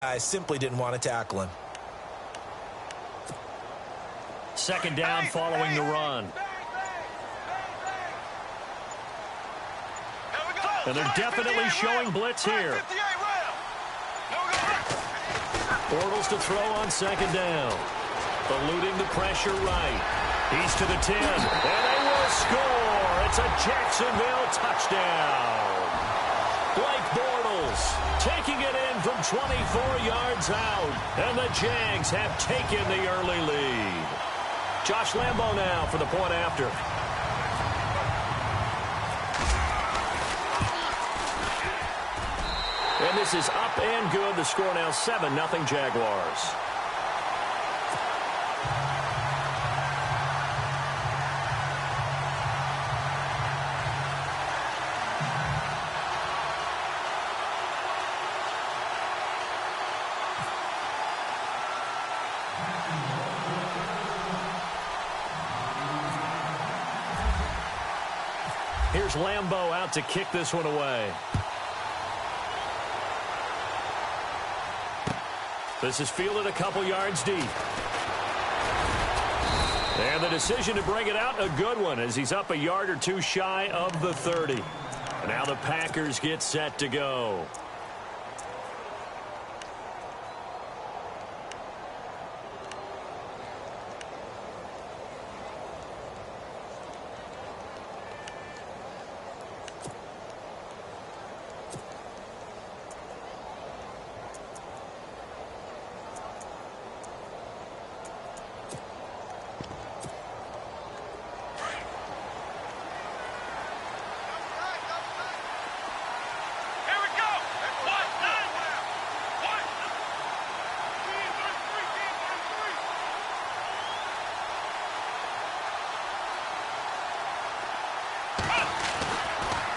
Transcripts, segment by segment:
I simply didn't want to tackle him. Second down following the run. And they're definitely showing blitz here. Bortles to throw on second down. Eluding the pressure right. He's to the 10. And they will score. It's a Jacksonville touchdown. Blake Bortles taking it in from 24 yards out. And the Jags have taken the early lead. Josh Lambo now for the point after. And this is up and good. The score now 7-0 Jaguars. Here's Lambo out to kick this one away. This is fielded a couple yards deep. And the decision to bring it out, a good one, as he's up a yard or two shy of the 30. Now the Packers get set to go.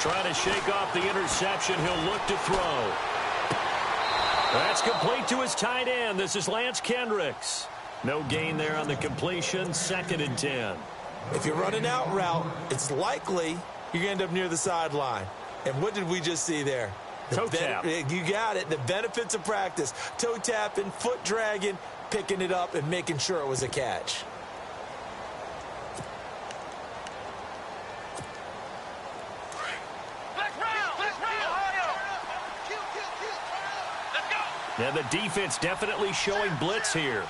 Trying to shake off the interception. He'll look to throw. That's complete to his tight end. This is Lance Kendricks. No gain there on the completion. 2nd and 10. If you're running out route, it's likely you're going to end up near the sideline. And what did we just see there? Toe tap. You got it. The benefits of practice. Toe tapping, foot dragging, picking it up, and making sure it was a catch. And the defense definitely showing blitz here.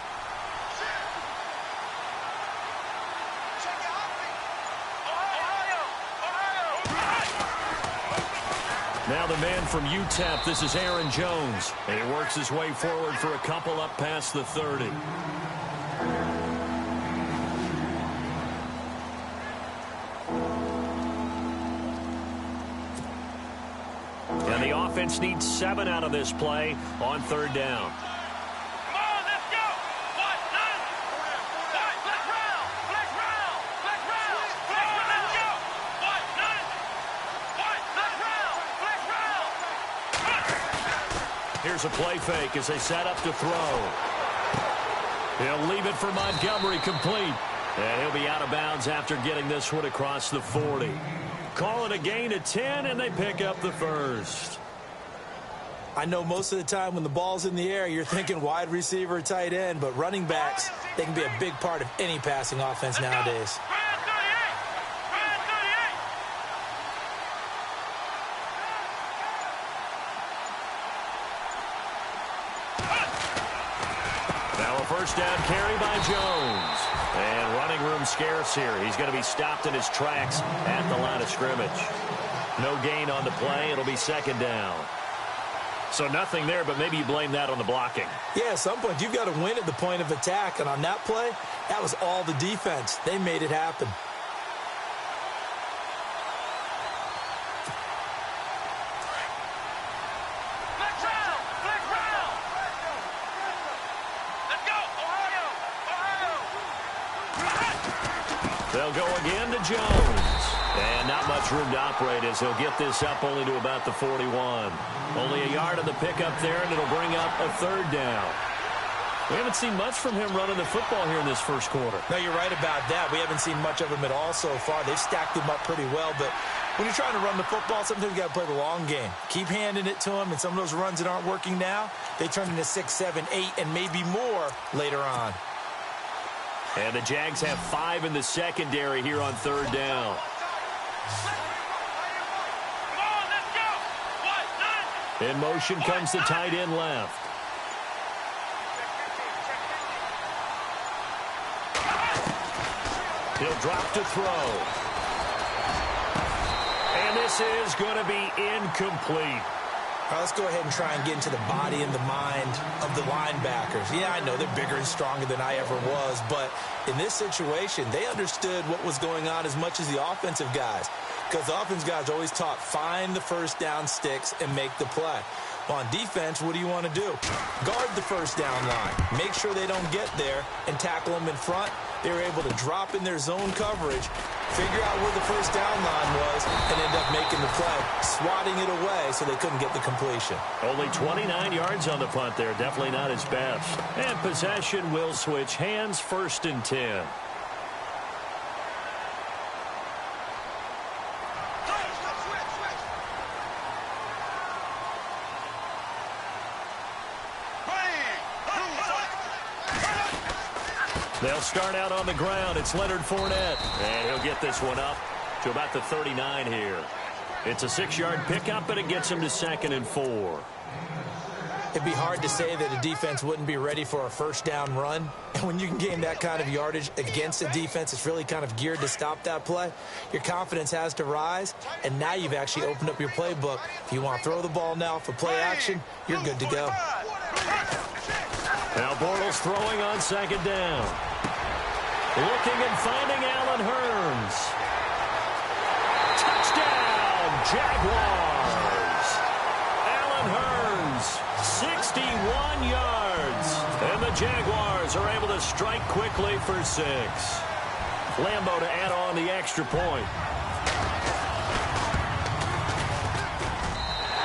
Now the man from UTEP, this is Aaron Jones. And he works his way forward for a couple up past the 30. And the offense needs 7 out of this play on 3rd down. Come on, let's go. What? Nine. Let's round. Let's round. Let's round. Let's go. What? Nine. Let's round. Let's round. Here's a play fake as they set up to throw. He'll leave it for Montgomery, complete. And he'll be out of bounds after getting this one across the 40. Call it a gain of 10, and they pick up the first. I know most of the time when the ball's in the air, you're thinking wide receiver, tight end, but running backs, they can be a big part of any passing offense nowadays. Now a first down carry by Jones. And running room scarce here. He's going to be stopped in his tracks at the line of scrimmage. No gain on the play. It'll be 2nd down. So nothing there, but maybe you blame that on the blocking. Yeah, at some point you've got to win at the point of attack. And on that play, that was all the defense. They made it happen. They'll go again to Jones. And not much room to operate as he'll get this up only to about the 41. Only a yard on the pickup there, and it'll bring up a 3rd down. We haven't seen much from him running the football here in this first quarter. No, you're right about that. We haven't seen much of him at all so far. They've stacked him up pretty well, but When you're trying to run the football, sometimes you got to play the long game. Keep handing it to them, and some of those runs that aren't working now, they turn into 6, 7, 8, and maybe more later on. And the Jags have 5 in the secondary here on third down. In motion comes the tight end left. He'll drop to throw. And this is going to be incomplete. All right, let's go ahead and try and get into the body and the mind of the linebackers. Yeah, I know they're bigger and stronger than I ever was, but in this situation, they understood what was going on as much as the offensive guys. Because the offense guys always taught, find the first down sticks and make the play. Well, on defense, what do you want to do? Guard the first down line. Make sure they don't get there and tackle them in front. They were able to drop in their zone coverage, figure out where the first down line was, and end up making the play, swatting it away so they couldn't get the completion. Only 29 yards on the punt there. Definitely not his best. And possession will switch hands, 1st and 10. They'll start out on the ground. It's Leonard Fournette. And he'll get this one up to about the 39 here. It's a 6-yard pickup, and it gets him to 2nd and 4. It'd be hard to say that a defense wouldn't be ready for a first down run. And when you can gain that kind of yardage against a defense that's really kind of geared to stop that play, your confidence has to rise. And now you've actually opened up your playbook. If you want to throw the ball now for play action, you're good to go. Now Bortles throwing on 2nd down. Looking and finding Allen Hurns. Touchdown, Jaguars. Allen Hurns, 61 yards. And the Jaguars are able to strike quickly for 6. Lambeau to add on the extra point.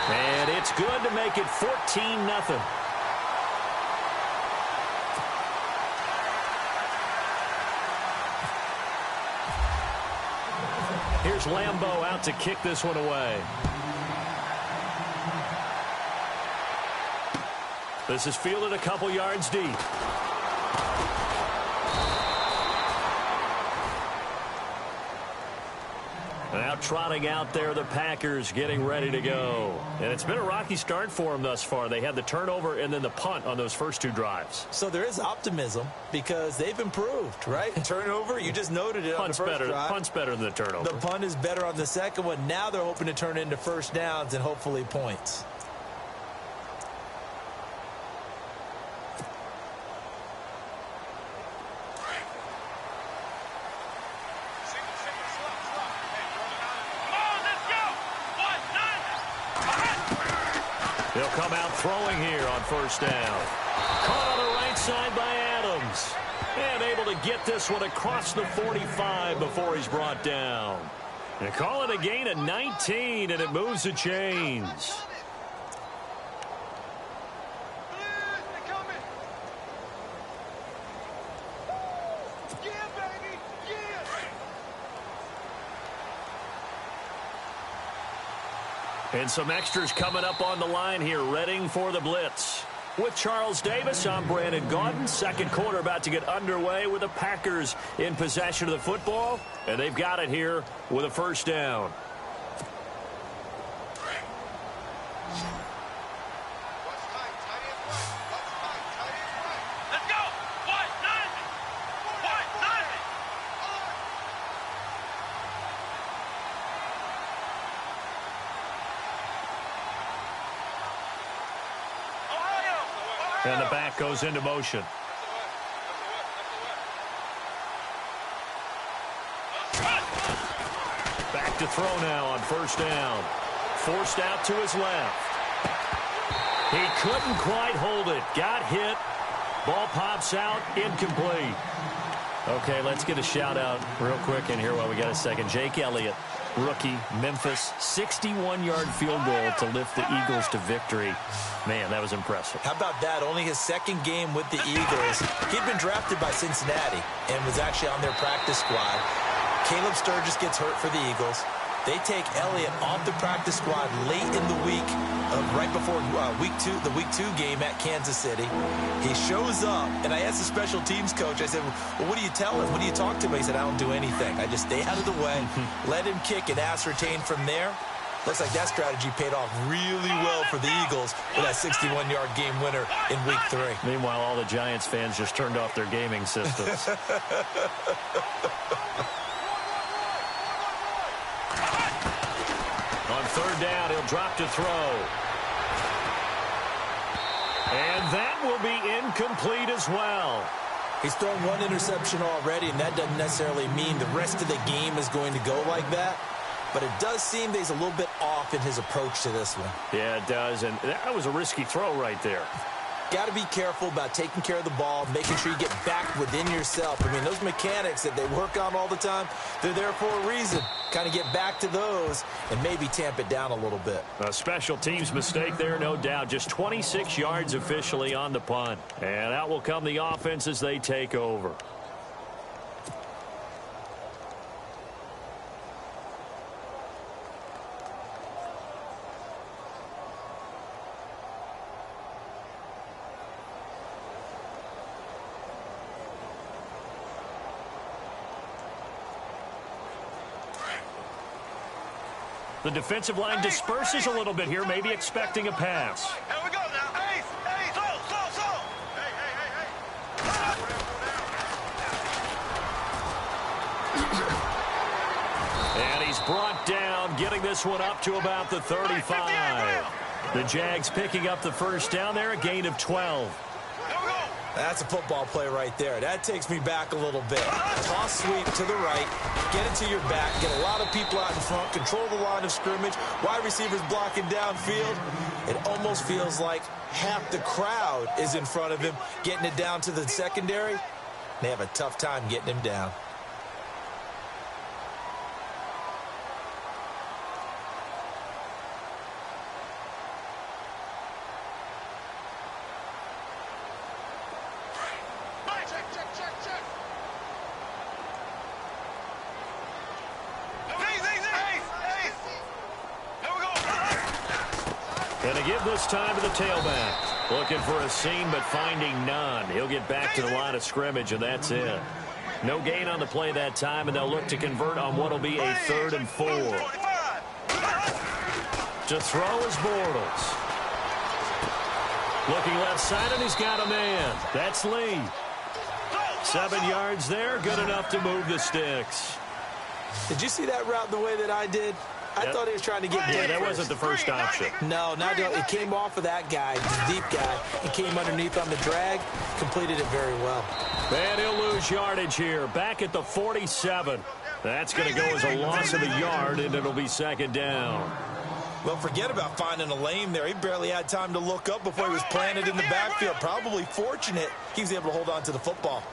And it's good to make it 14-0. Here's Lambeau out to kick this one away. This is fielded a couple yards deep. Now trotting out there, the Packers getting ready to go. And it's been a rocky start for them thus far. They had the turnover and then the punt on those first 2 drives. So there is optimism because they've improved, right? Turnover, you just noted it on the first drive. Punt's better than the turnover. The punt is better on the second one. Now they're hoping to turn into first downs and hopefully points. They'll come out throwing here on first down. Caught on the right side by Adams. And able to get this one across the 45 before he's brought down. They call it a gain of 19, and it moves the chains. And some extras coming up on the line here, readying for the blitz. With Charles Davis, I'm Brandon Gaudin. Second quarter about to get underway with the Packers in possession of the football. And they've got it here with a first down. Let's go. White, 90. White, 90. And the back goes into motion. Back to throw now on first down. Forced out to his left. He couldn't quite hold it. Got hit. Ball pops out. Incomplete. Okay, let's get a shout-out real quick in here while we got a second. Jake Elliott, rookie, Memphis, 61-yard field goal to lift the Eagles to victory. Man, that was impressive. How about that? Only his second game with the Eagles. He'd been drafted by Cincinnati and was actually on their practice squad. Caleb Sturgis gets hurt for the Eagles. They take Elliott off the practice squad late in the week, right before the week 2 game at Kansas City. He shows up, and I asked the special teams coach, I said, well, what do you tell him? What do you talk to him? He said, I don't do anything. I just stay out of the way, let him kick and ascertain from there. Looks like that strategy paid off really well for the Eagles with that 61-yard game winner in week 3. Meanwhile, all the Giants fans just turned off their gaming systems. On third down, he'll drop to throw. And that will be incomplete as well. He's thrown 1 interception already, and that doesn't necessarily mean the rest of the game is going to go like that. But it does seem that he's a little bit off in his approach to this one. Yeah, it does, and that was a risky throw right there. Got to be careful about taking care of the ball, making sure you get back within yourself. I mean, those mechanics that they work on all the time, they're there for a reason. Kind of get back to those and maybe tamp it down a little bit. A special teams mistake there, no doubt. Just 26 yards officially on the punt. And out will come the offense as they take over. The defensive line disperses a little bit here, maybe expecting a pass. Here we go now. Ace, so. Hey. And he's brought down, getting this one up to about the 35. The Jags picking up the first down there, a gain of 12. That's a football play right there. That takes me back a little bit. Toss sweep to the right, get it to your back, get a lot of people out in front, control the line of scrimmage, wide receivers blocking downfield. It almost feels like half the crowd is in front of him, getting it down to the secondary. They have a tough time getting him down. This time to the tailback. Looking for a seam, but finding none. He'll get back to the line of scrimmage, and that's it. No gain on the play that time, and they'll look to convert on what will be a 3rd and 4. To throw is Bortles. Looking left side, and he's got a man. That's Lee. 7 yards there, good enough to move the sticks. Did you see that route the way that I did? I thought he was trying to get deep. Yeah, that wasn't the first option. No, it came off of that guy, the deep guy. He came underneath on the drag, completed it very well. And he'll lose yardage here, back at the 47. That's going to go as a loss of a yard, and it'll be 2nd down. Well, forget about finding a lane there. He barely had time to look up before he was planted in the backfield. Probably fortunate he was able to hold on to the football.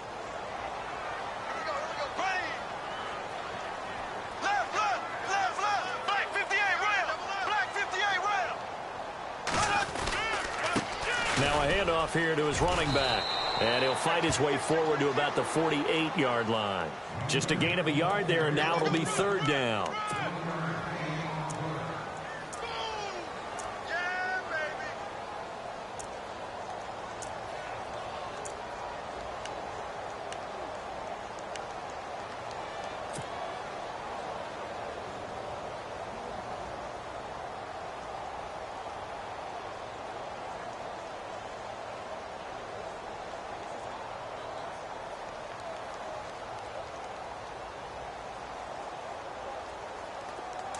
Now a handoff here to his running back. And he'll fight his way forward to about the 48-yard line. Just a gain of a yard there, and now it'll be 3rd down.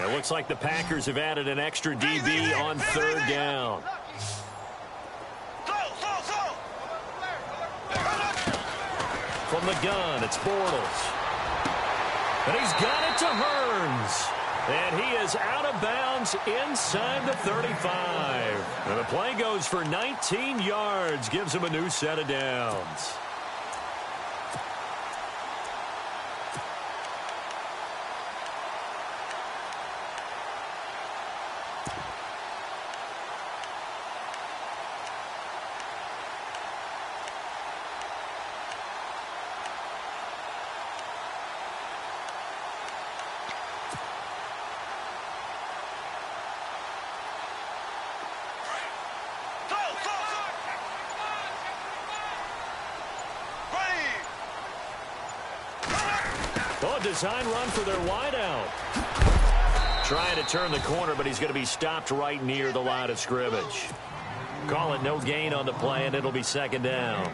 It looks like the Packers have added an extra DB on 3rd down. From the gun, it's Bortles. And he's got it to Hearns. And he is out of bounds inside the 35. And the play goes for 19 yards, gives him a new set of downs. design run for their wideout. Trying to turn the corner, but he's going to be stopped right near the line of scrimmage. Call it no gain on the play, and it'll be second down.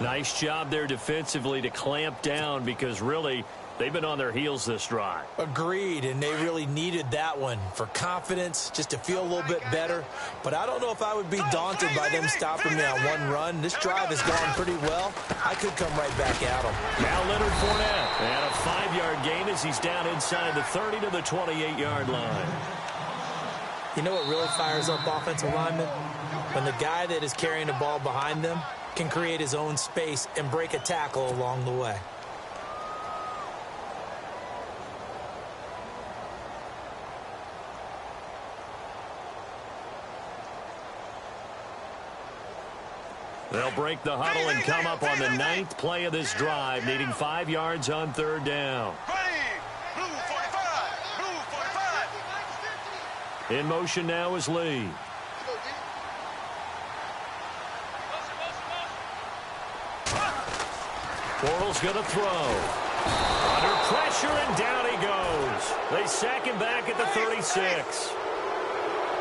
Nice job there defensively to clamp down because really they've been on their heels this drive. Agreed, and they really needed that one for confidence, just to feel a little bit better. But I don't know if I would be daunted by them stopping me on one run. This drive has gone pretty well. I could come right back at them. Now Leonard Fournette, and a 5-yard gain as he's down inside the 30 to the 28-yard line. You know what really fires up offensive linemen? When the guy that is carrying the ball behind them can create his own space and break a tackle along the way. They'll break the huddle and come up on the 9th play of this drive, needing 5 yards on third down. In motion now is Lee. Bortles going to throw. Under pressure, and down he goes. They sack him back at the 36.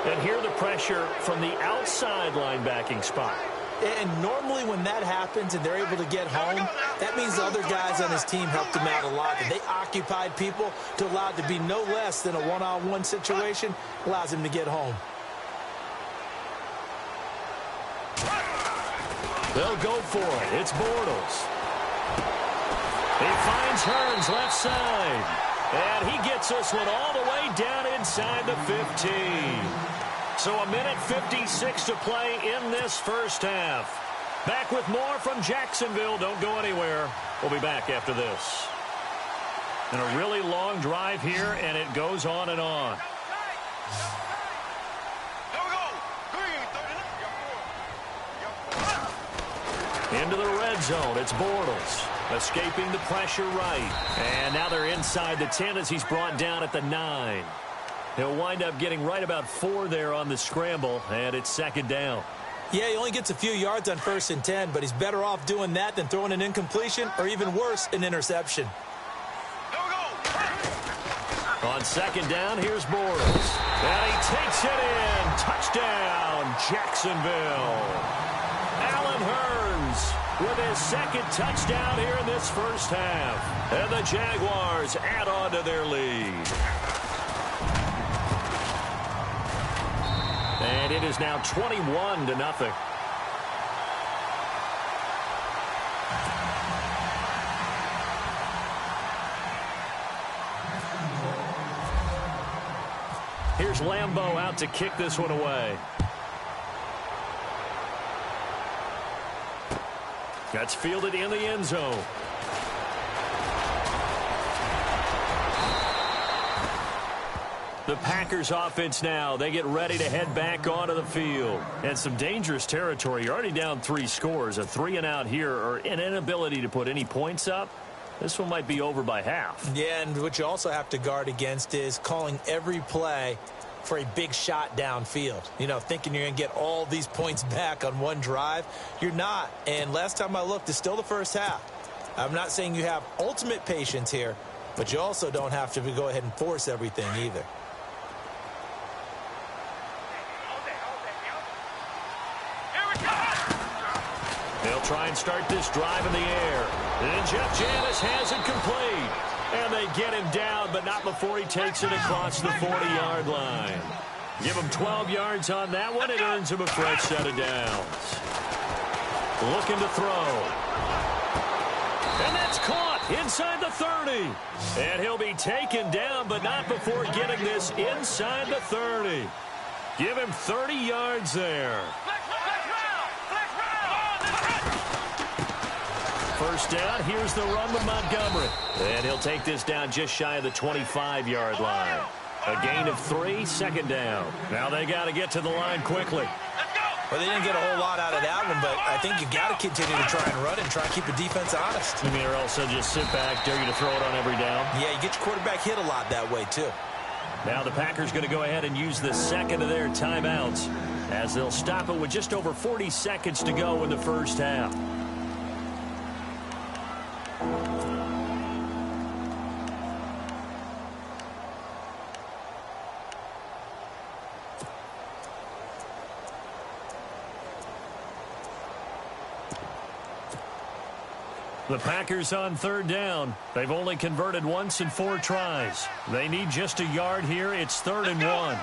And here the pressure from the outside linebacking spot. And normally when that happens and they're able to get home, that means the other guys on his team helped him out a lot. That they occupied people to allow it to be no less than a one-on-one situation, allows him to get home. They'll go for it. It's Bortles. He finds Hearns left side. And he gets this one all the way down inside the 15. So a minute 56 to play in this first half. Back with more from Jacksonville. Don't go anywhere. We'll be back after this. And a really long drive here, and it goes on and on. Into the red zone. It's Bortles. Escaping the pressure right. And now they're inside the 10 as he's brought down at the 9. He'll wind up getting right about 4 there on the scramble, and it's second down. Yeah, he only gets a few yards on 1st and 10, but he's better off doing that than throwing an incompletion or even worse, an interception. On second down, here's Bortles. And he takes it in. Touchdown, Jacksonville. Allen Hearns with his second touchdown here in this first half. And the Jaguars add on to their lead. And it is now 21-0. Here's Lambeau out to kick this one away. That's fielded in the end zone. The Packers offense now, they get ready to head back onto the field. And some dangerous territory. You're already down 3 scores. A 3-and-out here, or an inability to put any points up. This one might be over by half. Yeah, and what you also have to guard against is calling every play for a big shot downfield. You know, thinking you're going to get all these points back on one drive. You're not. And last time I looked, it's still the first half. I'm not saying you have ultimate patience here, but you also don't have to go ahead and force everything either. They'll try and start this drive in the air. And Jeff Janis has it complete. And they get him down, but not before he takes it across the 40-yard line. Give him 12 yards on that one. It earns him a fresh set of downs. Looking to throw. And that's caught inside the 30. And he'll be taken down, but not before getting this inside the 30. Give him 30 yards there. First down, here's the run with Montgomery. And he'll take this down just shy of the 25-yard line. A gain of 3, second down. Now they got to get to the line quickly. Well, they didn't get a whole lot out of that one, but I think you got to continue to try and run and try and keep the defense honest. You mean, or also just sit back, dare you to throw it on every down? Yeah, you get your quarterback hit a lot that way, too. Now the Packers going to go ahead and use the second of their timeouts as they'll stop it with just over 40 seconds to go in the first half. The Packers on third down. They've only converted once in 4 tries. They need just a yard here. It's 3rd and 1.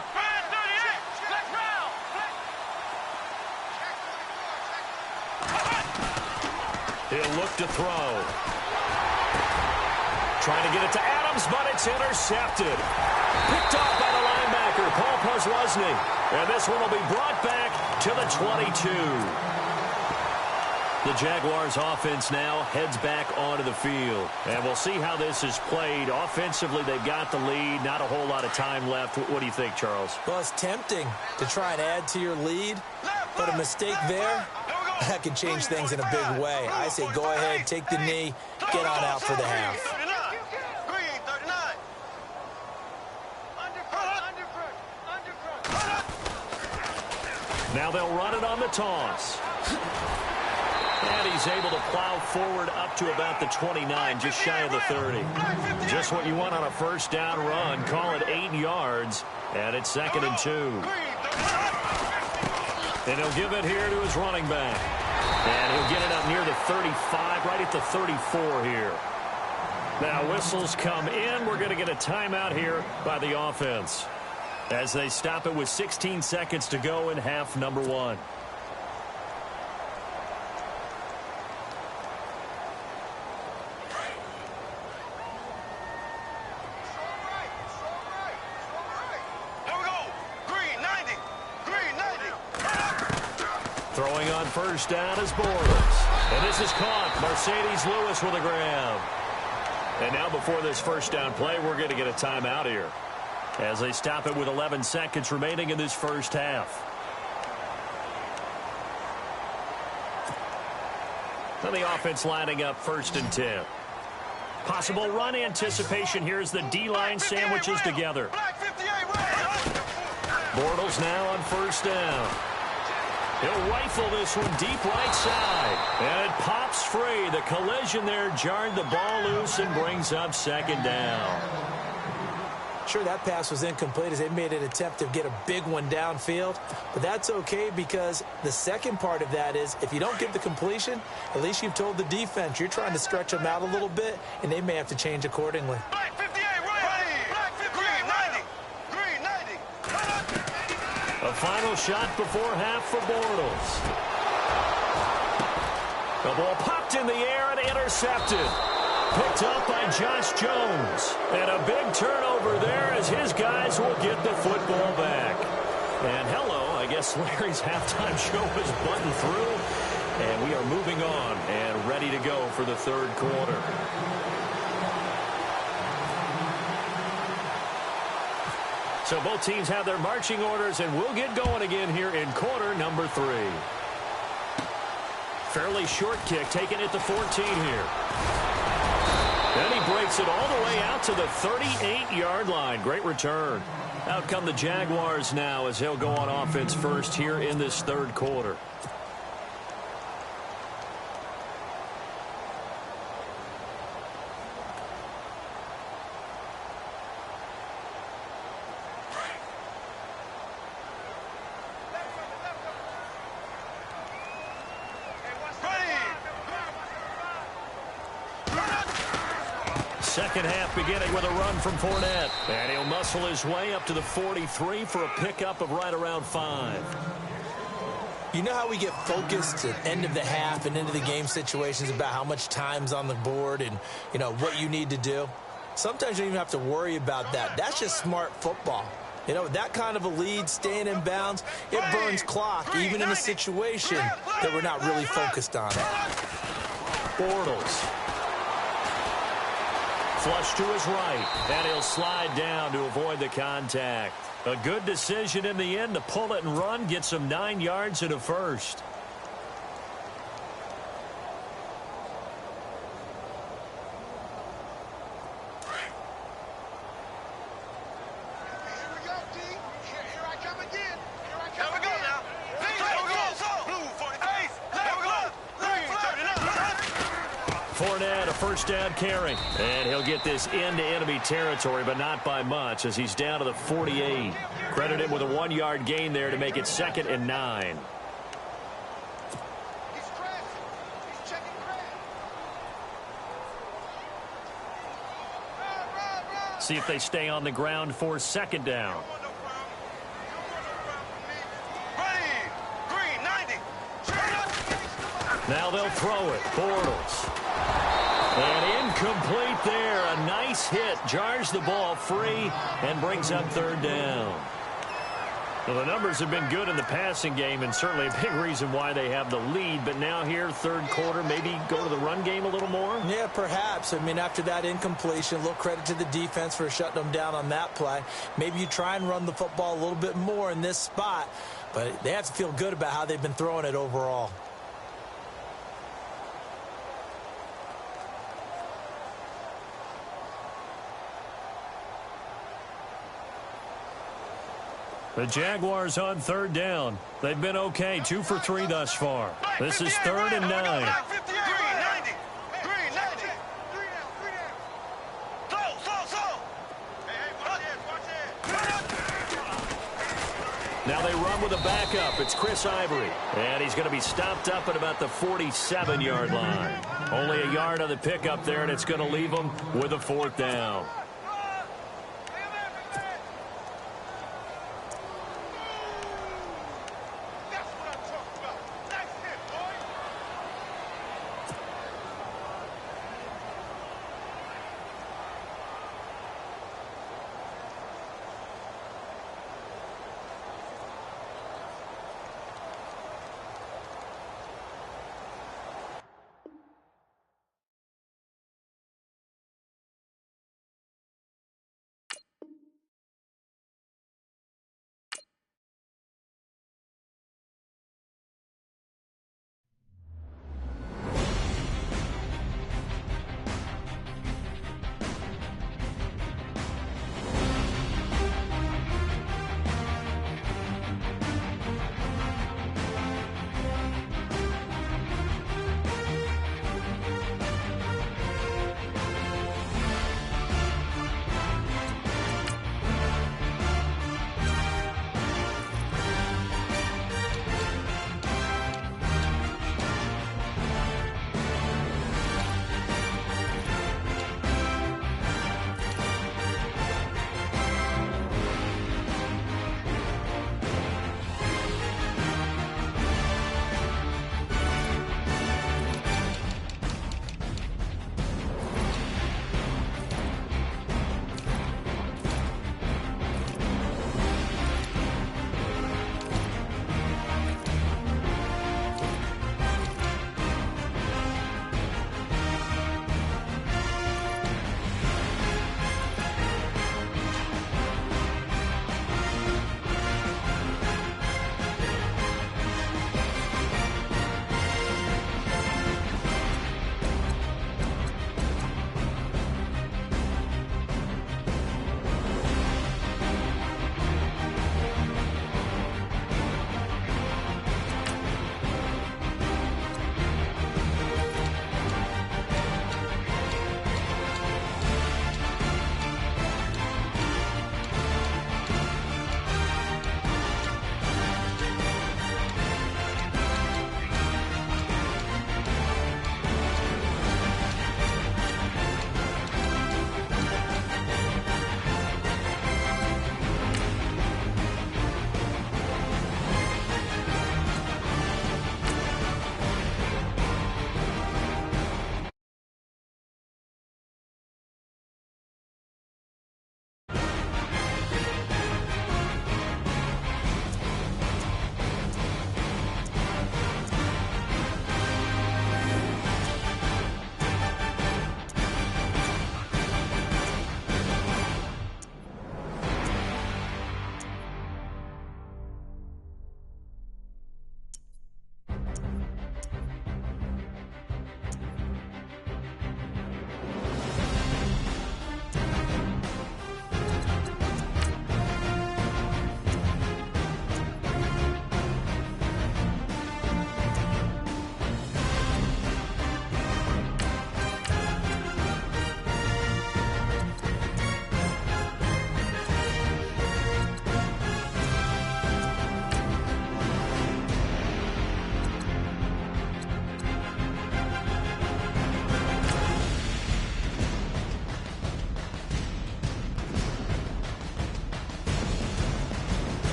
He'll look to throw. Trying to get it to Adams, but it's intercepted. Picked off by the linebacker, Paul Posluszny. And this one will be brought back to the 22. The Jaguars offense now heads back onto the field. And we'll see how this is played. Offensively, they've got the lead. Not a whole lot of time left. What do you think, Charles? Well, it's tempting to try and add to your lead, but a mistake there, that could change things in a big way. I say go ahead, take the knee, get on out for the half. Now they'll run it on the toss. And he's able to plow forward up to about the 29, just shy of the 30. Just what you want on a first down run. Call it 8 yards, and it's 2nd and 2. And he'll give it here to his running back. And he'll get it up near the 35, right at the 34 here. Now whistles come in. We're going to get a timeout here by the offense, as they stop it with 16 seconds to go in half number 1. Throwing on first down is Bortles. And this is caught. Mercedes Lewis with a grab. And now before this first down play, we're going to get a timeout here, as they stop it with 11 seconds remaining in this first half. And the offense lining up 1st and 10. Possible run anticipation here as the D-line sandwiches together. Bortles now on first down. He'll rifle this one deep right side. And it pops free. The collision there jarred the ball loose and brings up 2nd down. Sure, that pass was incomplete as they made an attempt to get a big one downfield. But that's okay, because the second part of that is if you don't get the completion, at least you've told the defense you're trying to stretch them out a little bit, and they may have to change accordingly. Black 58, right. Black 58, green 90. A final shot before half for Bortles. The ball popped in the air and intercepted. Picked up by Josh Jones. And a big turnover there as his guys will get the football back. And hello, I guess Larry's halftime show is buttoned through. And we are moving on and ready to go for the 3rd quarter. So both teams have their marching orders, and we'll get going again here in quarter number 3. Fairly short kick, taken at the 14 here. And he breaks it all the way out to the 38-yard line. Great return. Out come the Jaguars now as they'll go on offense first here in this 3rd quarter. Second half beginning with a run from Fournette. And he'll muscle his way up to the 43 for a pickup of right around 5. You know how we get focused at end of the half and into the game situations about how much time's on the board and, you know, what you need to do? Sometimes you don't even have to worry about that. That's just smart football. You know, that kind of a lead, staying in bounds, it burns clock, even in a situation that we're not really focused on it. Bortles. Flush to his right, and he'll slide down to avoid the contact. A good decision in the end to pull it and run, get some 9 yards and a first. Fournette, a first down carry. And he'll get this into enemy territory, but not by much, as he's down to the 48. Credit him with a 1-yard gain there to make it 2nd and 9. see if they stay on the ground for second down. Ready. Green, 90. Now they'll throw it. Bortles. And incomplete there. A nice hit. Jars the ball free and brings up third down. Well, the numbers have been good in the passing game and certainly a big reason why they have the lead. But now here, third quarter, maybe go to the run game a little more? Yeah, perhaps. I mean, after that incompletion, a little credit to the defense for shutting them down on that play. Maybe you try and run the football a little bit more in this spot. But they have to feel good about how they've been throwing it overall. The Jaguars on third down. They've been okay, 2 for 3 thus far. This is 3rd and 9. Green, 90. Green, 90. Slow. Now they run with a backup. It's Chris Ivory. And he's going to be stopped up at about the 47-yard line. Only a yard on the pickup there, and it's going to leave them with a 4th down.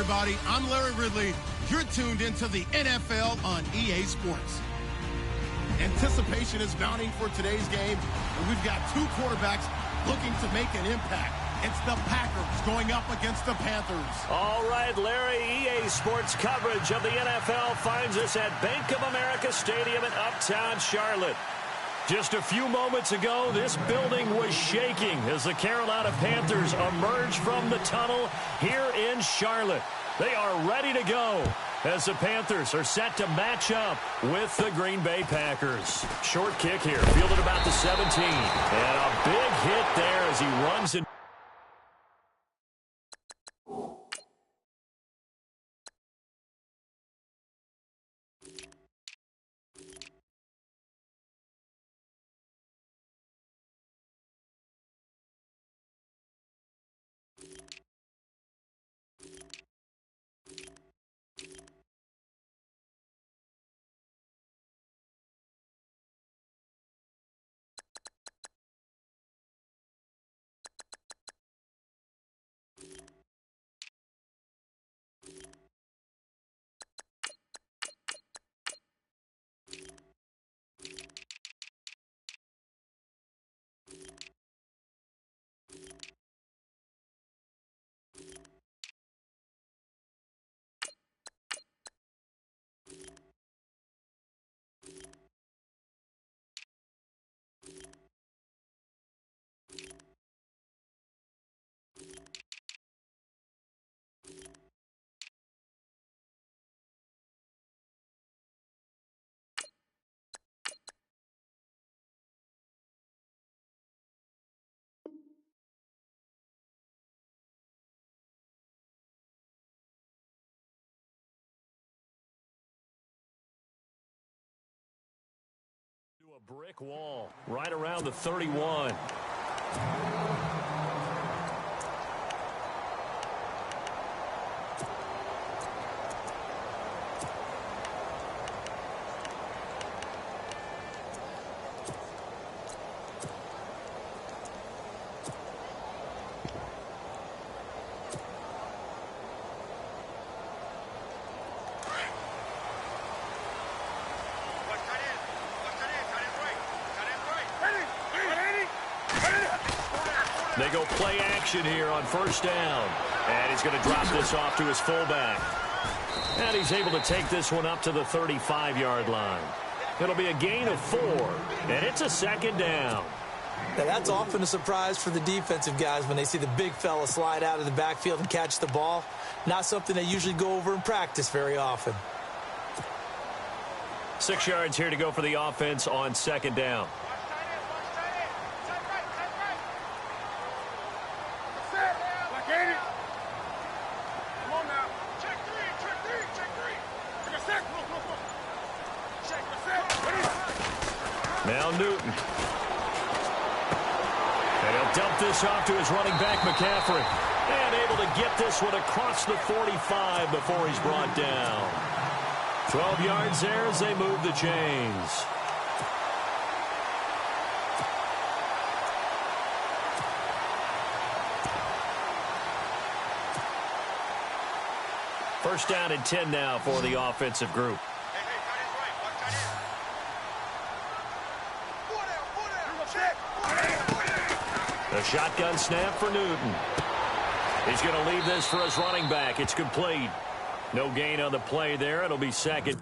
everybody. I'm Larry Ridley. You're tuned into the NFL on EA Sports. Anticipation is mounting for today's game, and we've got two quarterbacks looking to make an impact. It's the Packers going up against the Panthers. All right, Larry, EA Sports coverage of the NFL finds us at Bank of America Stadium in Uptown Charlotte. Just a few moments ago, this building was shaking as the Carolina Panthers emerged from the tunnel here in Charlotte. They are ready to go as the Panthers are set to match up with the Green Bay Packers. Short kick here, fielded about the 17. And a big hit there as he runs in. A brick wall right around the 31. They go play action here on first down. And he's going to drop this off to his fullback. And he's able to take this one up to the 35-yard line. It'll be a gain of 4, and it's a second down. Now, that's often a surprise for the defensive guys when they see the big fella slide out of the backfield and catch the ball. Not something they usually go over in practice very often. 6 yards here to go for the offense on second down. Now Newton. And he'll dump this off to his running back, McCaffrey. And able to get this one across the 45 before he's brought down. 12 yards there as they move the chains. First down and 10 now for the offensive group. A shotgun snap for Newton. He's going to leave this for his running back. It's complete. No gain on the play there. It'll be second.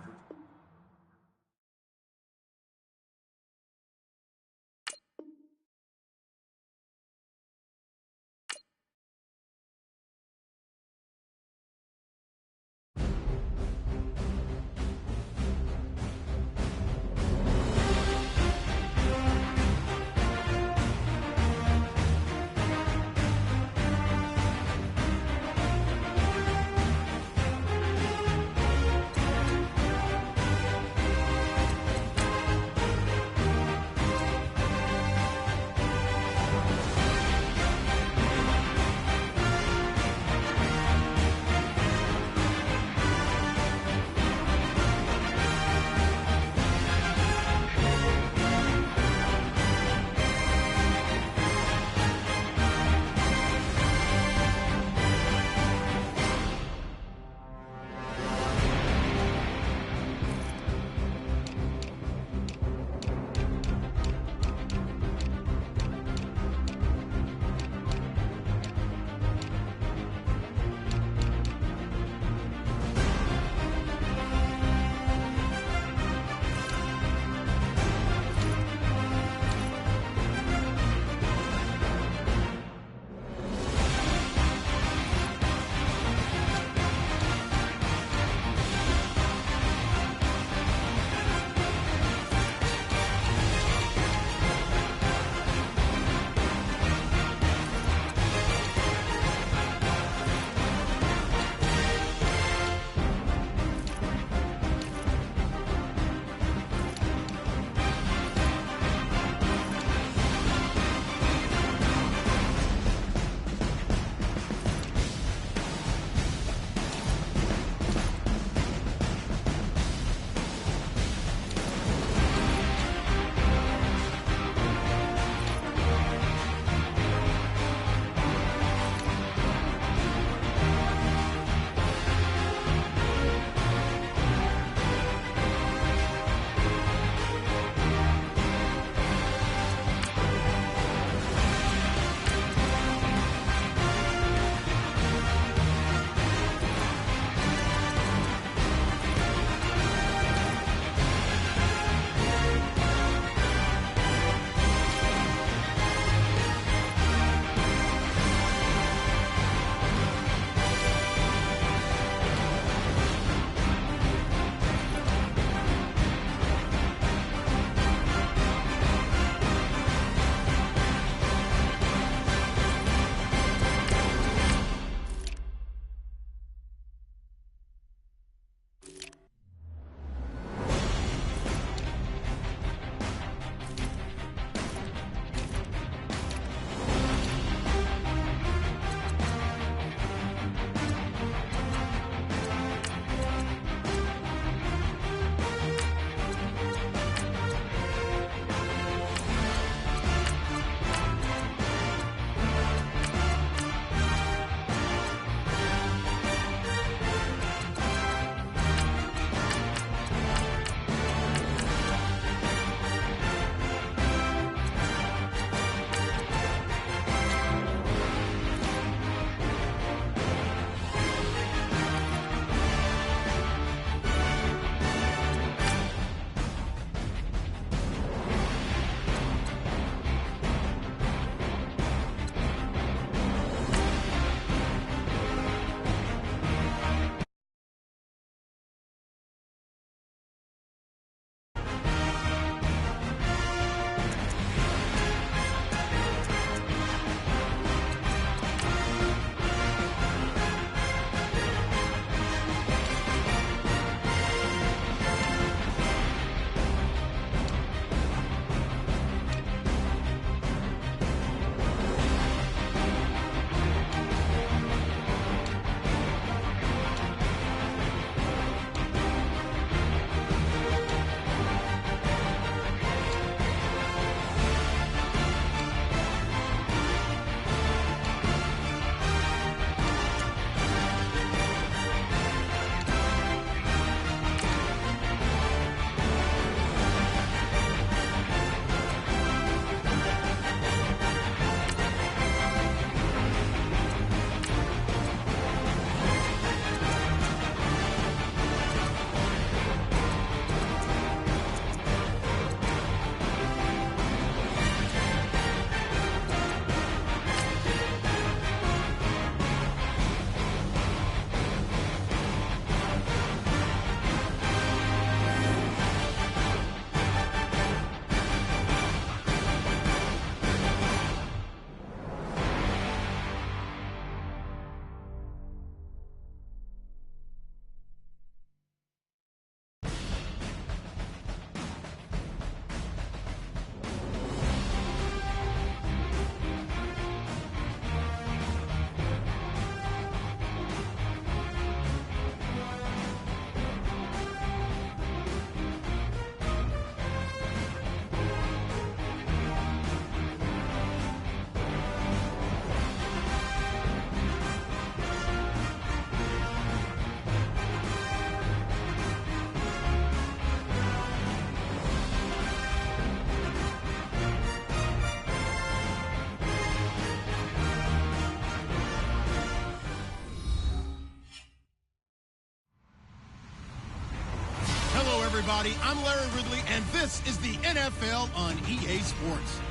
everybody. I'm Larry Ridley, and this is the NFL on EA Sports.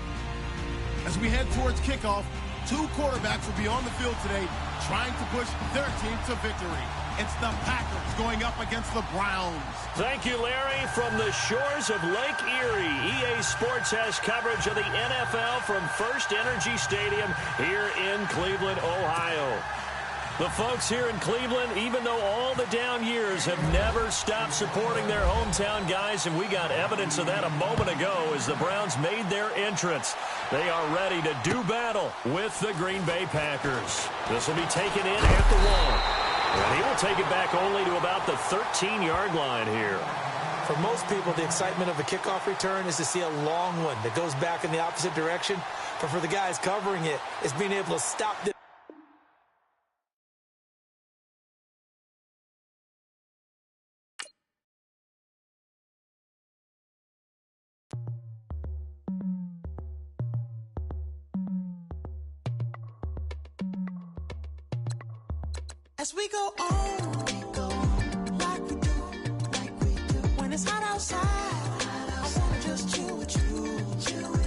As we head towards kickoff, two quarterbacks will be on the field today trying to push their team to victory. It's the Packers going up against the Browns. Thank you, Larry. From the shores of Lake Erie, EA Sports has coverage of the NFL from First Energy Stadium here in Cleveland, Ohio. The folks here in Cleveland, even though all the down years, have never stopped supporting their hometown guys, and we got evidence of that a moment ago as the Browns made their entrance. They are ready to do battle with the Green Bay Packers. This will be taken in at the 1. And he will take it back only to about the 13-yard line here. For most people, the excitement of a kickoff return is to see a long one that goes back in the opposite direction. But for the guys covering it, it's being able to stop the as we go on, like we do. When it's hot outside, I wanna just chill with you.